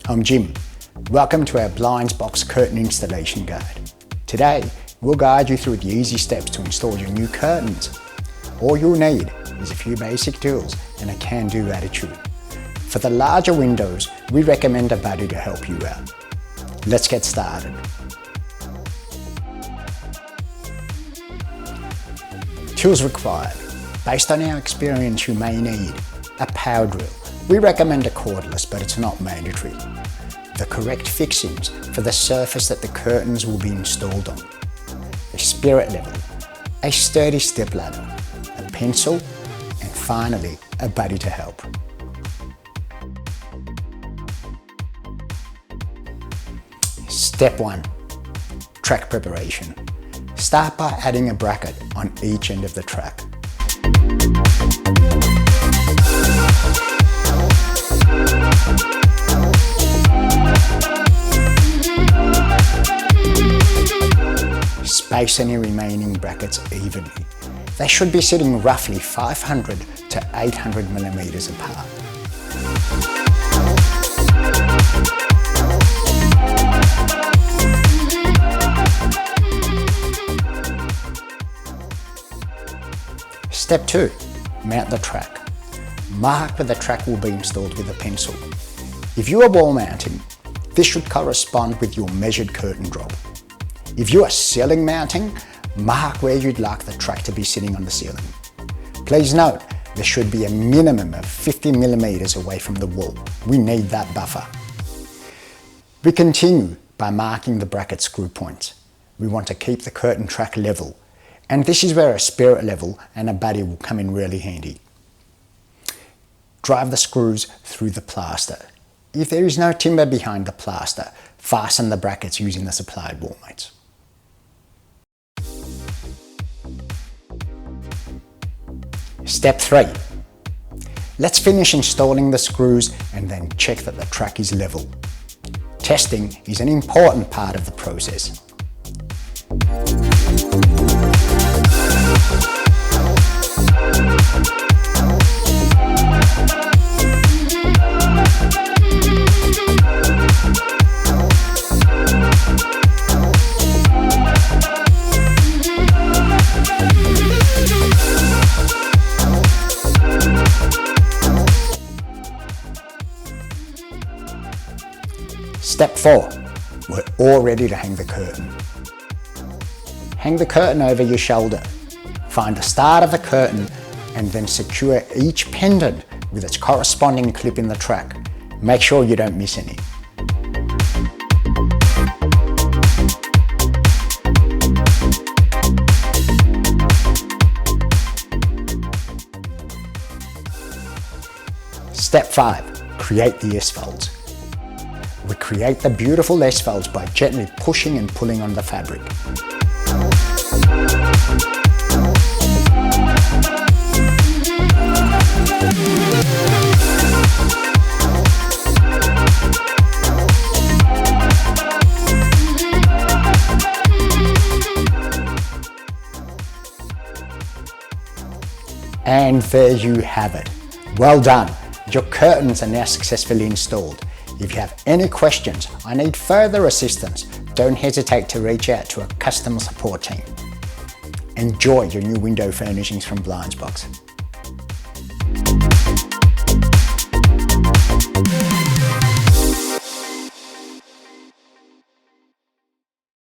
I'm Jim. Welcome to our BlindsBox curtain installation guide. Today, we'll guide you through the easy steps to install your new curtains. All you'll need is a few basic tools and a can-do attitude. For the larger windows, we recommend a buddy to help you out. Let's get started. Tools required. Based on our experience, you may need a power drill. We recommend a cordless, but it's not mandatory. The correct fixings for the surface that the curtains will be installed on. A spirit level, a sturdy step ladder, a pencil, and finally, a buddy to help. Step 1. Track preparation. Start by adding a bracket on each end of the track. Space any remaining brackets evenly. They should be sitting roughly 500 to 800 millimeters apart. Step 2. Mount the track. Mark where the track will be installed with a pencil. If you are wall mounting, this should correspond with your measured curtain drop. If you are ceiling mounting, mark where you'd like the track to be sitting on the ceiling. Please note, there should be a minimum of 50 millimeters away from the wall. We need that buffer. We continue by marking the bracket screw points. We want to keep the curtain track level, and this is where a spirit level and a buddy will come in really handy. Drive the screws through the plaster. If there is no timber behind the plaster, fasten the brackets using the supplied wall mates. Step 3. Let's finish installing the screws and then check that the track is level. Testing is an important part of the process. Step 4. We're all ready to hang the curtain. Hang the curtain over your shoulder. Find the start of the curtain and then secure each pendant with its corresponding clip in the track. Make sure you don't miss any. Step 5. Create the S-folds. We create the beautiful S-folds by gently pushing and pulling on the fabric. And there you have it. Well done! Your curtains are now successfully installed. If you have any questions or need further assistance, don't hesitate to reach out to a customer support team. Enjoy your new window furnishings from BlindsBox.